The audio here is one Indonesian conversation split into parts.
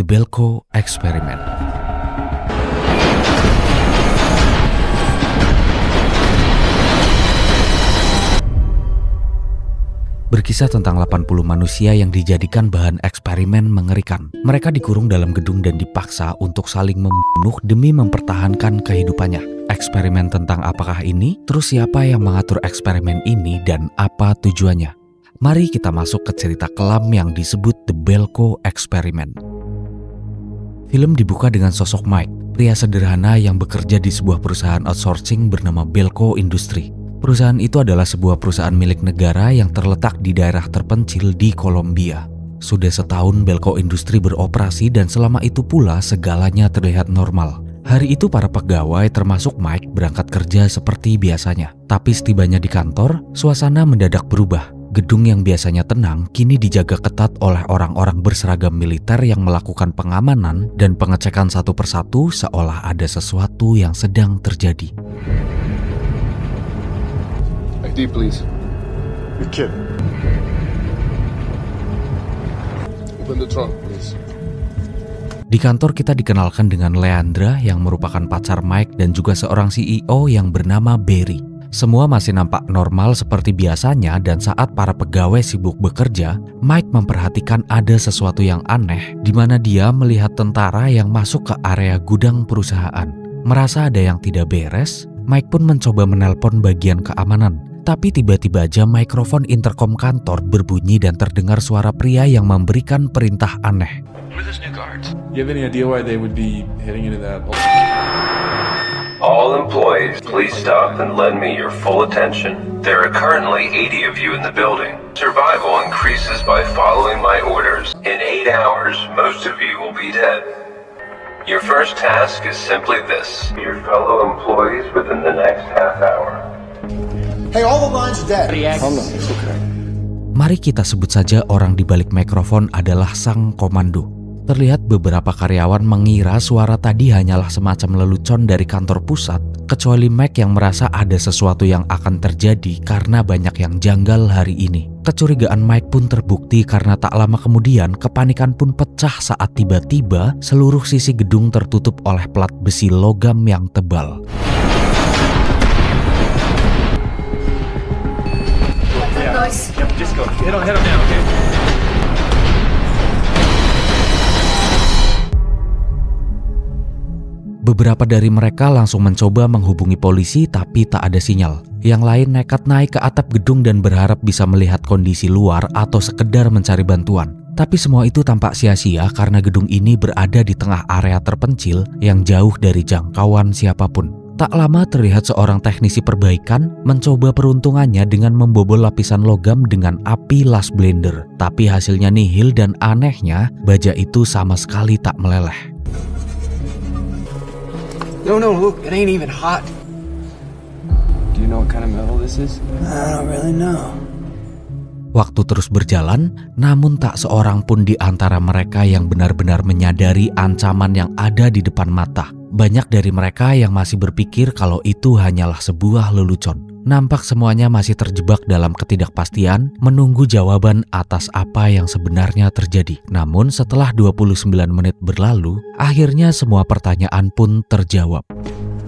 The Belko Experiment. Berkisah tentang 80 manusia yang dijadikan bahan eksperimen mengerikan. Mereka dikurung dalam gedung dan dipaksa untuk saling membunuh demi mempertahankan kehidupannya. Eksperimen tentang apakah ini? Terus siapa yang mengatur eksperimen ini dan apa tujuannya? Mari kita masuk ke cerita kelam yang disebut The Belko Experiment. Film dibuka dengan sosok Mike, pria sederhana yang bekerja di sebuah perusahaan outsourcing bernama Belko Industry. Perusahaan itu adalah sebuah perusahaan milik negara yang terletak di daerah terpencil di Kolombia. Sudah setahun Belko Industry beroperasi dan selama itu pula segalanya terlihat normal. Hari itu para pegawai termasuk Mike berangkat kerja seperti biasanya. Tapi setibanya di kantor, suasana mendadak berubah. Gedung yang biasanya tenang kini dijaga ketat oleh orang-orang berseragam militer yang melakukan pengamanan dan pengecekan satu persatu seolah ada sesuatu yang sedang terjadi. ID, please. You're kidding. Open the trunk, please. Di kantor kita dikenalkan dengan Leandra yang merupakan pacar Mike dan juga seorang CEO yang bernama Barry. Semua masih nampak normal seperti biasanya dan saat para pegawai sibuk bekerja, Mike memperhatikan ada sesuatu yang aneh di mana dia melihat tentara yang masuk ke area gudang perusahaan. Merasa ada yang tidak beres, Mike pun mencoba menelpon bagian keamanan. Tapi tiba-tiba aja mikrofon interkom kantor berbunyi dan terdengar suara pria yang memberikan perintah aneh. You have any idea why they would be heading into that? All employees, please stop and lend me your full attention. There are currently 80 of you in the building. Survival increases by following my orders. In 8 hours, most of you will be dead. Your first task is simply this. Your fellow employees within the next half hour. Hey, all the lines are dead. Calm down, it's okay. Mari kita sebut saja orang di balik mikrofon adalah sang komando. Terlihat beberapa karyawan mengira suara tadi hanyalah semacam lelucon dari kantor pusat, kecuali Mike yang merasa ada sesuatu yang akan terjadi karena banyak yang janggal hari ini. Kecurigaan Mike pun terbukti karena tak lama kemudian kepanikan pun pecah saat tiba-tiba seluruh sisi gedung tertutup oleh plat besi logam yang tebal. Yep, just go. Head on down, okay? Beberapa dari mereka langsung mencoba menghubungi polisi tapi tak ada sinyal. Yang lain nekat naik ke atap gedung dan berharap bisa melihat kondisi luar atau sekedar mencari bantuan. Tapi semua itu tampak sia-sia karena gedung ini berada di tengah area terpencil yang jauh dari jangkauan siapapun. Tak lama terlihat seorang teknisi perbaikan mencoba peruntungannya dengan membobol lapisan logam dengan api las blender. Tapi hasilnya nihil dan anehnya baja itu sama sekali tak meleleh. No, look, it ain't even hot. Do you know what kind of metal this is? I don't really know. Waktu terus berjalan, namun tak seorang pun di antara mereka yang benar-benar menyadari ancaman yang ada di depan mata. Banyak dari mereka yang masih berpikir kalau itu hanyalah sebuah lelucon. Nampak semuanya masih terjebak dalam ketidakpastian, menunggu jawaban atas apa yang sebenarnya terjadi. Namun setelah 29 menit berlalu, akhirnya semua pertanyaan pun terjawab.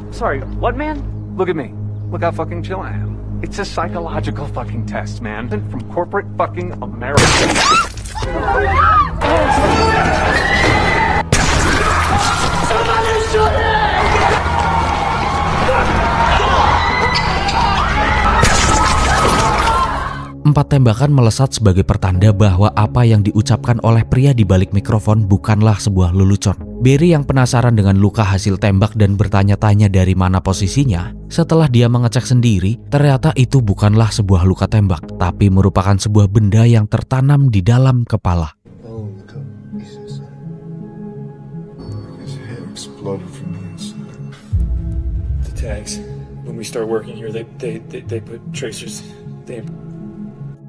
Sorry, what man? Look at me. Look how fucking chill I am. It's a psychological fucking test, man. From corporate fucking America. Empat tembakan melesat sebagai pertanda bahwa apa yang diucapkan oleh pria di balik mikrofon bukanlah sebuah lelucon. Barry yang penasaran dengan luka hasil tembak dan bertanya-tanya dari mana posisinya, setelah dia mengecek sendiri, ternyata itu bukanlah sebuah luka tembak, tapi merupakan sebuah benda yang tertanam di dalam kepala. Oh, look up pieces. His head exploded from the inside. The tags. When we start working here, they put tracers.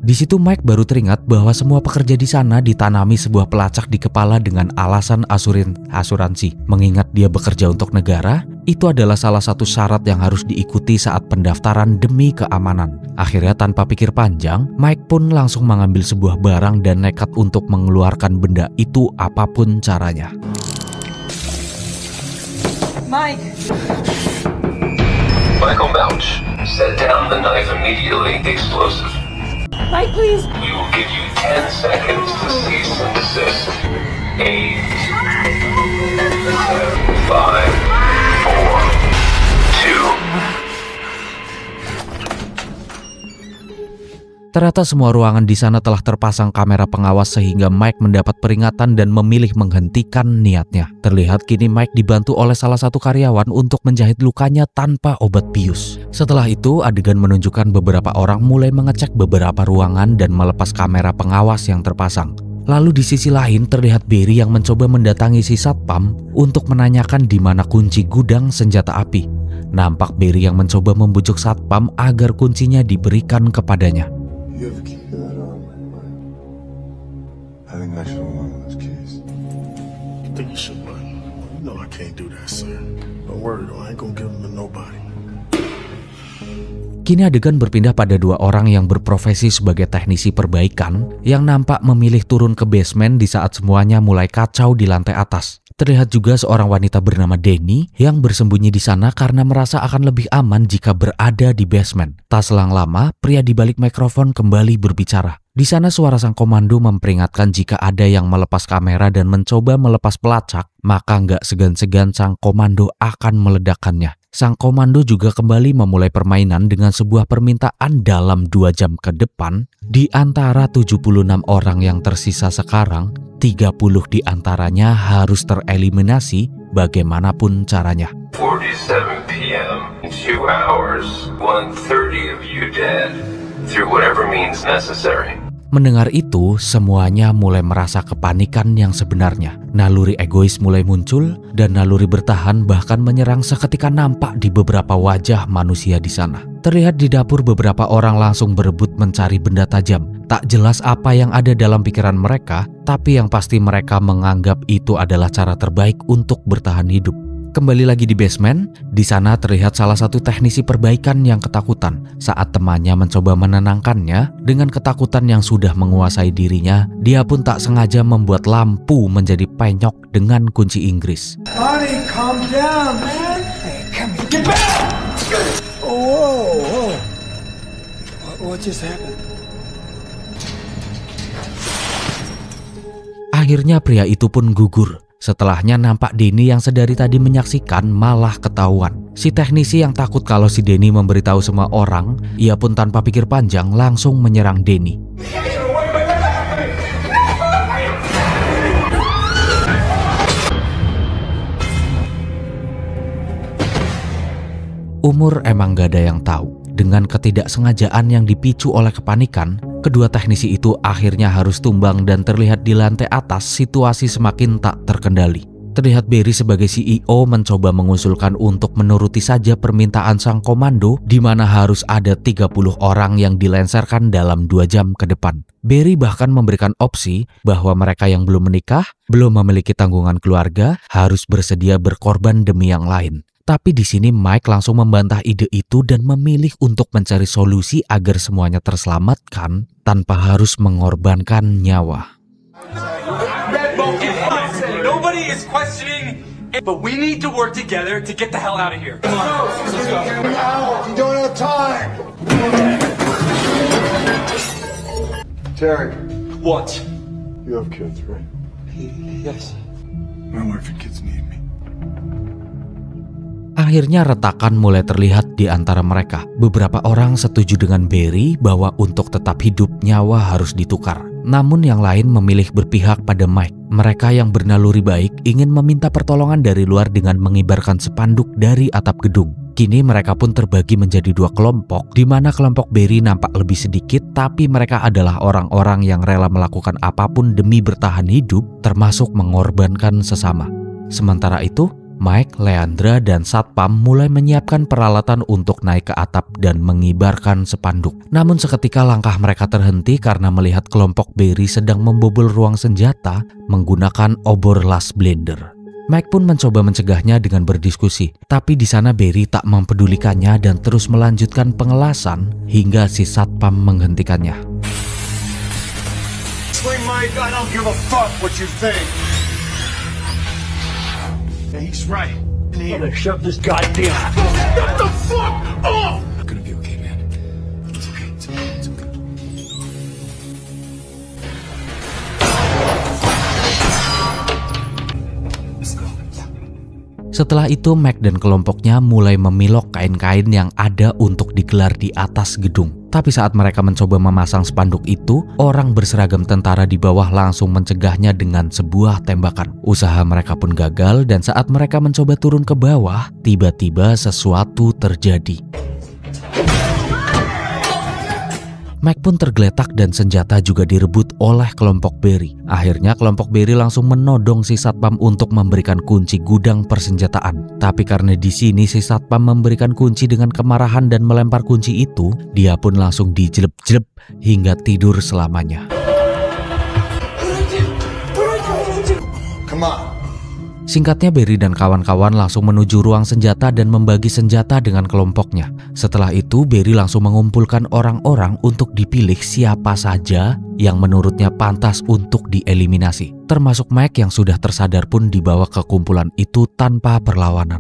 Di situ Mike baru teringat bahwa semua pekerja di sana ditanami sebuah pelacak di kepala dengan alasan asuransi. Mengingat dia bekerja untuk negara, Itu adalah salah satu syarat yang harus diikuti saat pendaftaran demi keamanan. Akhirnya tanpa pikir panjang, Mike pun langsung mengambil sebuah barang dan nekat untuk mengeluarkan benda itu apapun caranya. Mike! Michael Mouch, set down the knife immediately. Explosive. Mike, please! We will give you 10 seconds to cease and desist. 8, 7, 5, 4, 2. Ternyata semua ruangan di sana telah terpasang kamera pengawas sehingga Mike mendapat peringatan dan memilih menghentikan niatnya. Terlihat kini Mike dibantu oleh salah satu karyawan untuk menjahit lukanya tanpa obat bius. Setelah itu, adegan menunjukkan beberapa orang mulai mengecek beberapa ruangan dan melepas kamera pengawas yang terpasang. Lalu di sisi lain terlihat Barry yang mencoba mendatangi si satpam untuk menanyakan di mana kunci gudang senjata api. Nampak Barry yang mencoba membujuk satpam agar kuncinya diberikan kepadanya. You have a key to that arm? I think I should run this case. You think you should run? You know I can't do that, sir. Don't worry though, I ain't gonna give him to nobody. Kini adegan berpindah pada dua orang yang berprofesi sebagai teknisi perbaikan yang nampak memilih turun ke basement di saat semuanya mulai kacau di lantai atas. Terlihat juga seorang wanita bernama Denny yang bersembunyi di sana karena merasa akan lebih aman jika berada di basement. Tak selang lama, pria di balik mikrofon kembali berbicara. Di sana suara sang komando memperingatkan jika ada yang melepas kamera dan mencoba melepas pelacak, maka nggak segan-segan sang komando akan meledakkannya. Sang komando juga kembali memulai permainan dengan sebuah permintaan dalam 2 jam ke depan. Di antara 76 orang yang tersisa sekarang, 30 di antaranya harus tereliminasi bagaimanapun caranya. 47 p.m. 2 hours. 1:30 of you dead. Through whatever means necessary. Mendengar itu, semuanya mulai merasa kepanikan yang sebenarnya. Naluri egois mulai muncul dan naluri bertahan bahkan menyerang seketika nampak di beberapa wajah manusia di sana. Terlihat di dapur beberapa orang langsung berebut mencari benda tajam. Tak jelas apa yang ada dalam pikiran mereka, tapi yang pasti mereka menganggap itu adalah cara terbaik untuk bertahan hidup. Kembali lagi di basement, di sana terlihat salah satu teknisi perbaikan yang ketakutan. Saat temannya mencoba menenangkannya dengan ketakutan yang sudah menguasai dirinya, dia pun tak sengaja membuat lampu menjadi penyok dengan kunci Inggris. Honey, calm down, man. Hey, come here. Get back! Oh, whoa. What just happened? Akhirnya pria itu pun gugur. Setelahnya nampak Denny yang sedari tadi menyaksikan malah ketahuan. Si teknisi yang takut kalau si Denny memberitahu semua orang, ia pun tanpa pikir panjang langsung menyerang Denny. Umur emang gak ada yang tahu. Dengan ketidaksengajaan yang dipicu oleh kepanikan, kedua teknisi itu akhirnya harus tumbang dan terlihat di lantai atas situasi semakin tak terkendali. Terlihat Barry sebagai CEO mencoba mengusulkan untuk menuruti saja permintaan sang komando di mana harus ada 30 orang yang dilenserkan dalam 2 jam ke depan. Barry bahkan memberikan opsi bahwa mereka yang belum menikah, belum memiliki tanggungan keluarga, harus bersedia berkorban demi yang lain. Tapi di sini Mike langsung membantah ide itu dan memilih untuk mencari solusi agar semuanya terselamatkan tanpa harus mengorbankan nyawa. Nobody is questioning, but we need to work together to get the hell out of here. Come on, let's go. You don't have time. Terry, What? you have kids, right? Yes. My wife and kids need me. Akhirnya retakan mulai terlihat di antara mereka. Beberapa orang setuju dengan Barry bahwa untuk tetap hidup nyawa harus ditukar. Namun yang lain memilih berpihak pada Mike. Mereka yang bernaluri baik ingin meminta pertolongan dari luar dengan mengibarkan spanduk dari atap gedung. Kini mereka pun terbagi menjadi 2 kelompok, di mana kelompok Barry nampak lebih sedikit, tapi mereka adalah orang-orang yang rela melakukan apapun demi bertahan hidup, termasuk mengorbankan sesama. Sementara itu, Mike, Leandra, dan Satpam mulai menyiapkan peralatan untuk naik ke atap dan mengibarkan spanduk. Namun seketika langkah mereka terhenti karena melihat kelompok Barry sedang membobol ruang senjata menggunakan obor las blender. Mike pun mencoba mencegahnya dengan berdiskusi, tapi di sana Barry tak mempedulikannya dan terus melanjutkan pengelasan hingga si satpam menghentikannya. Swing, Mike, I don't give a fuck what you think. Yeah, he's right. I'm gonna shove this goddamn... Get the fuck off! It's gonna be okay, man. It's okay. It's okay. It's okay. Let's go. Setelah itu, Mac dan kelompoknya mulai memilok kain-kain yang ada untuk digelar di atas gedung. Tapi saat mereka mencoba memasang spanduk itu, orang berseragam tentara di bawah langsung mencegahnya dengan sebuah tembakan. Usaha mereka pun gagal dan saat mereka mencoba turun ke bawah, tiba-tiba sesuatu terjadi. Mac pun tergeletak dan senjata juga direbut oleh kelompok Barry. Akhirnya kelompok Barry langsung menodong si satpam untuk memberikan kunci gudang persenjataan. Tapi karena di sini si satpam memberikan kunci dengan kemarahan dan melempar kunci itu, dia pun langsung dijelep-jelep hingga tidur selamanya. Come on. Singkatnya, Barry dan kawan-kawan langsung menuju ruang senjata dan membagi senjata dengan kelompoknya. Setelah itu, Barry langsung mengumpulkan orang-orang untuk dipilih siapa saja yang menurutnya pantas untuk dieliminasi. Termasuk Mike yang sudah tersadar pun dibawa ke kumpulan itu tanpa perlawanan.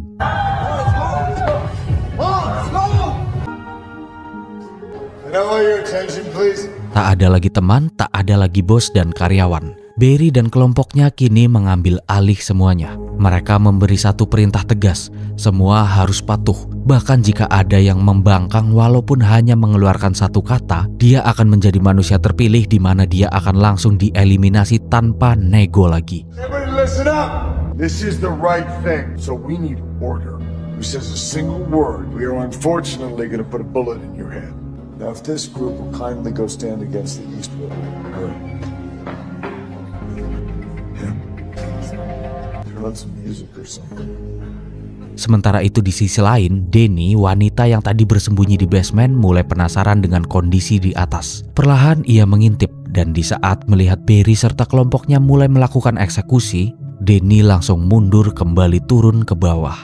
Tak ada lagi teman, tak ada lagi bos dan karyawan. Barry dan kelompoknya kini mengambil alih semuanya. Mereka memberi satu perintah tegas, semua harus patuh. Bahkan jika ada yang membangkang walaupun hanya mengeluarkan satu kata, dia akan menjadi manusia terpilih di mana dia akan langsung dieliminasi tanpa nego lagi. Everybody listen up. This is the right thing, so we need order. Who says a single word, we are unfortunately going to put a bullet in your head. Now if this group will kindly go stand against the Eastwood. Sementara itu di sisi lain, Denny, wanita yang tadi bersembunyi di basement, mulai penasaran dengan kondisi di atas. Perlahan ia mengintip dan di saat melihat Barry serta kelompoknya mulai melakukan eksekusi, Denny langsung mundur kembali turun ke bawah.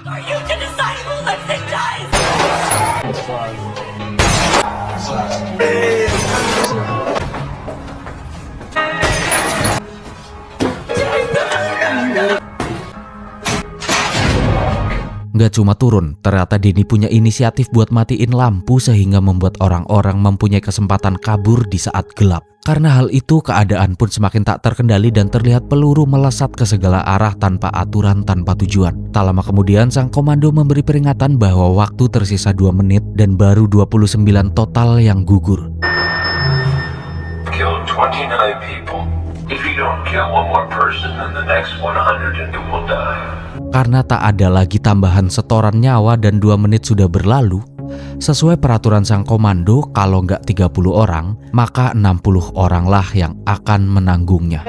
Nggak cuma turun, ternyata Denny punya inisiatif buat matiin lampu sehingga membuat orang-orang mempunyai kesempatan kabur di saat gelap. Karena hal itu, keadaan pun semakin tak terkendali dan terlihat peluru melesat ke segala arah tanpa aturan, tanpa tujuan. Tak lama kemudian, sang komando memberi peringatan bahwa waktu tersisa 2 menit dan baru 29 total yang gugur. Killed 29 people. If you don't kill one more person, then the next 102 will die. Karena tak ada lagi tambahan setoran nyawa dan 2 menit sudah berlalu, sesuai peraturan sang komando, kalau nggak 30 orang, maka 60 oranglah yang akan menanggungnya.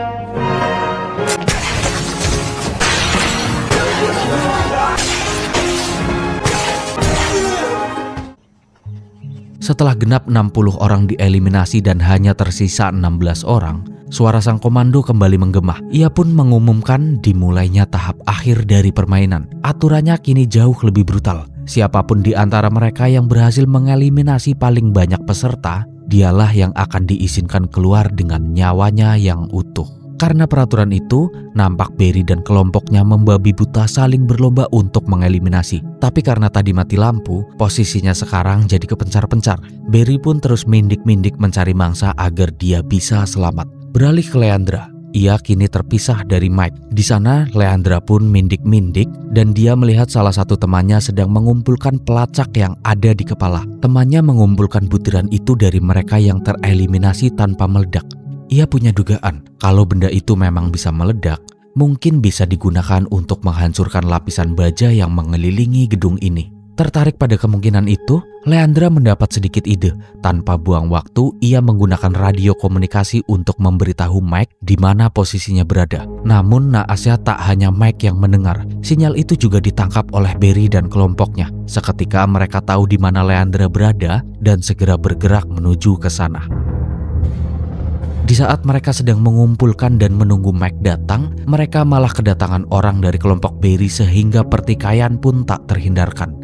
Setelah genap 60 orang dieliminasi dan hanya tersisa 16 orang, suara sang komando kembali menggema. Ia pun mengumumkan dimulainya tahap akhir dari permainan. Aturannya kini jauh lebih brutal. Siapapun di antara mereka yang berhasil mengeliminasi paling banyak peserta, dialah yang akan diizinkan keluar dengan nyawanya yang utuh. Karena peraturan itu, nampak Barry dan kelompoknya membabi buta saling berlomba untuk mengeliminasi. Tapi karena tadi mati lampu, posisinya sekarang jadi kepencar-pencar. Barry pun terus mindik-mindik mencari mangsa agar dia bisa selamat. Beralih ke Leandra, ia kini terpisah dari Mike. Di sana, Leandra pun mindik-mindik dan dia melihat salah satu temannya sedang mengumpulkan pelacak yang ada di kepala. Temannya mengumpulkan butiran itu dari mereka yang tereliminasi tanpa meledak. Ia punya dugaan kalau benda itu memang bisa meledak, mungkin bisa digunakan untuk menghancurkan lapisan baja yang mengelilingi gedung ini. Tertarik pada kemungkinan itu, Leandra mendapat sedikit ide. Tanpa buang waktu, ia menggunakan radio komunikasi untuk memberitahu Mike di mana posisinya berada. Namun naasnya tak hanya Mike yang mendengar. Sinyal itu juga ditangkap oleh Barry dan kelompoknya. Seketika mereka tahu di mana Leandra berada dan segera bergerak menuju ke sana. Di saat mereka sedang mengumpulkan dan menunggu Mike datang, mereka malah kedatangan orang dari kelompok Barry sehingga pertikaian pun tak terhindarkan.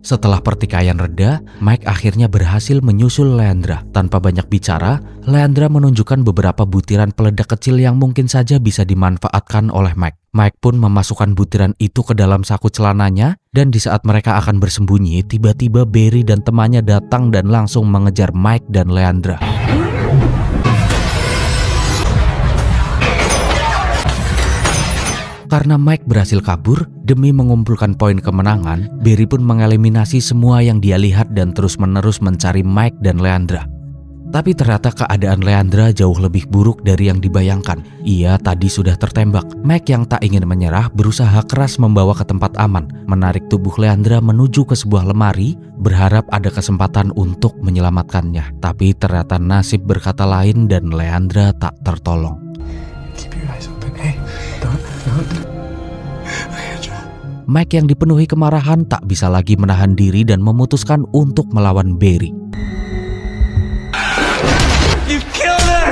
Setelah pertikaian reda, Mike akhirnya berhasil menyusul Leandra. Tanpa banyak bicara, Leandra menunjukkan beberapa butiran peledak kecil yang mungkin saja bisa dimanfaatkan oleh Mike. Mike pun memasukkan butiran itu ke dalam saku celananya, dan di saat mereka akan bersembunyi, tiba-tiba Barry dan temannya datang dan langsung mengejar Mike dan Leandra. Karena Mike berhasil kabur, demi mengumpulkan poin kemenangan, Barry pun mengeliminasi semua yang dia lihat dan terus-menerus mencari Mike dan Leandra. Tapi ternyata keadaan Leandra jauh lebih buruk dari yang dibayangkan. Ia tadi sudah tertembak. Mike yang tak ingin menyerah berusaha keras membawa ke tempat aman, menarik tubuh Leandra menuju ke sebuah lemari, berharap ada kesempatan untuk menyelamatkannya. Tapi ternyata nasib berkata lain dan Leandra tak tertolong. Keep your eyes open. Hey, don't. Mike yang dipenuhi kemarahan tak bisa lagi menahan diri dan memutuskan untuk melawan Barry. You killed her!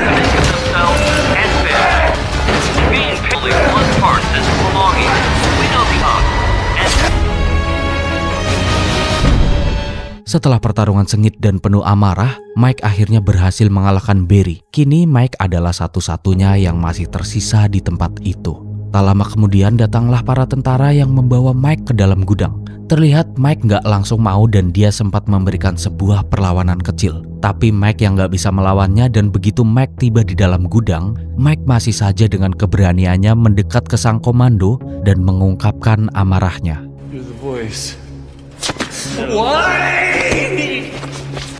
Setelah pertarungan sengit dan penuh amarah, Mike akhirnya berhasil mengalahkan Barry. Kini Mike adalah satu-satunya yang masih tersisa di tempat itu. Tak lama kemudian datanglah para tentara yang membawa Mike ke dalam gudang. Terlihat Mike nggak langsung mau dan dia sempat memberikan sebuah perlawanan kecil. Tapi Mike yang nggak bisa melawannya, dan begitu Mike tiba di dalam gudang, Mike masih saja dengan keberaniannya mendekat ke sang komando dan mengungkapkan amarahnya. You're the voice.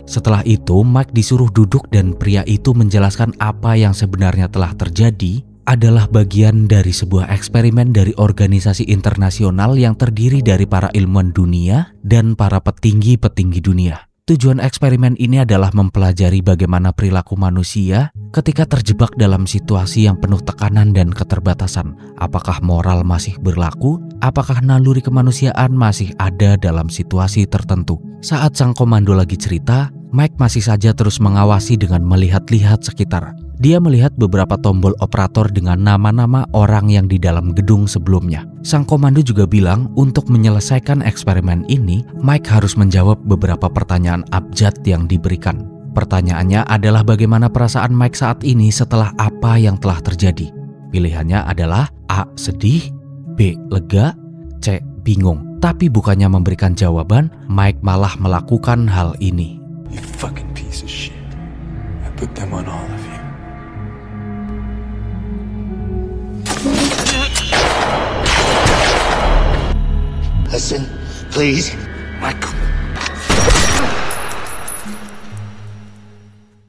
Setelah itu, Mike disuruh duduk dan pria itu menjelaskan apa yang sebenarnya telah terjadi adalah bagian dari sebuah eksperimen dari organisasi internasional yang terdiri dari para ilmuwan dunia dan para petinggi-petinggi dunia. Tujuan eksperimen ini adalah mempelajari bagaimana perilaku manusia ketika terjebak dalam situasi yang penuh tekanan dan keterbatasan. Apakah moral masih berlaku? Apakah naluri kemanusiaan masih ada dalam situasi tertentu? Saat sang komando lagi cerita, Mike masih saja terus mengawasi dengan melihat-lihat sekitar. Dia melihat beberapa tombol operator dengan nama-nama orang yang di dalam gedung sebelumnya. Sang komando juga bilang untuk menyelesaikan eksperimen ini, Mike harus menjawab beberapa pertanyaan abjad yang diberikan. Pertanyaannya adalah bagaimana perasaan Mike saat ini setelah apa yang telah terjadi. Pilihannya adalah A. Sedih, B. Lega, C. Bingung. Tapi bukannya memberikan jawaban, Mike malah melakukan hal ini. You fucking piece of shit. I put them on all of you. Listen, please. Michael.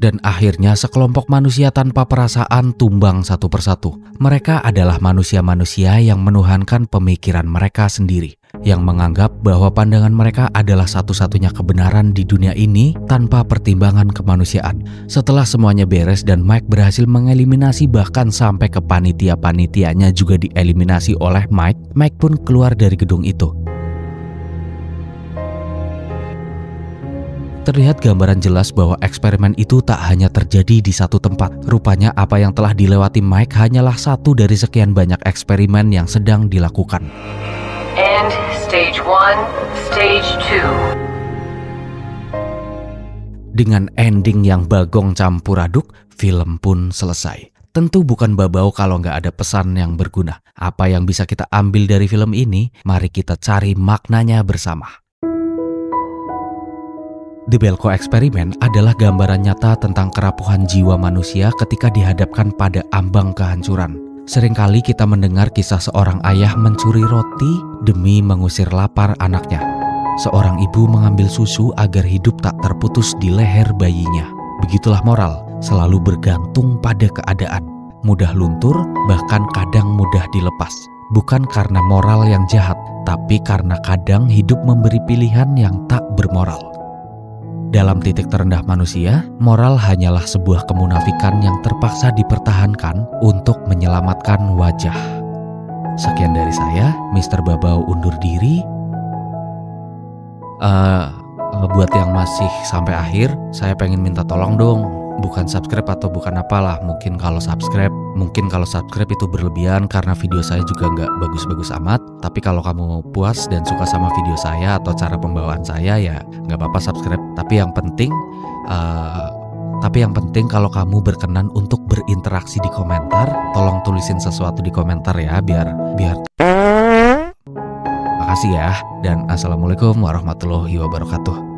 Dan akhirnya sekelompok manusia tanpa perasaan tumbang satu persatu. Mereka adalah manusia-manusia yang menuhankan pemikiran mereka sendiri, yang menganggap bahwa pandangan mereka adalah satu-satunya kebenaran di dunia ini tanpa pertimbangan kemanusiaan. Setelah semuanya beres dan Mike berhasil mengeliminasi bahkan sampai ke panitia-panitianya juga dieliminasi oleh Mike, Mike pun keluar dari gedung itu. Terlihat gambaran jelas bahwa eksperimen itu tak hanya terjadi di satu tempat. Rupanya apa yang telah dilewati Mike hanyalah satu dari sekian banyak eksperimen yang sedang dilakukan. And stage 1, stage 2. Dengan ending yang bagong campur aduk, film pun selesai. Tentu bukan babau kalau nggak ada pesan yang berguna. Apa yang bisa kita ambil dari film ini? Mari kita cari maknanya bersama. The Belko Experiment adalah gambaran nyata tentang kerapuhan jiwa manusia ketika dihadapkan pada ambang kehancuran. Seringkali kita mendengar kisah seorang ayah mencuri roti demi mengusir lapar anaknya. Seorang ibu mengambil susu agar hidup tak terputus di leher bayinya. Begitulah moral, selalu bergantung pada keadaan. Mudah luntur, bahkan kadang mudah dilepas. Bukan karena moral yang jahat, tapi karena kadang hidup memberi pilihan yang tak bermoral. Dalam titik terendah manusia, moral hanyalah sebuah kemunafikan yang terpaksa dipertahankan untuk menyelamatkan wajah. Sekian dari saya, Mr. Babau undur diri. Buat yang masih sampai akhir, saya pengen minta tolong dong. Bukan subscribe atau bukan apalah. Mungkin kalau subscribe itu berlebihan karena video saya juga nggak bagus-bagus amat. Tapi kalau kamu puas dan suka sama video saya atau cara pembawaan saya, ya nggak apa-apa subscribe. Tapi yang penting kalau kamu berkenan untuk berinteraksi di komentar, tolong tulisin sesuatu di komentar ya, biar. Makasih ya, dan assalamualaikum warahmatullahi wabarakatuh.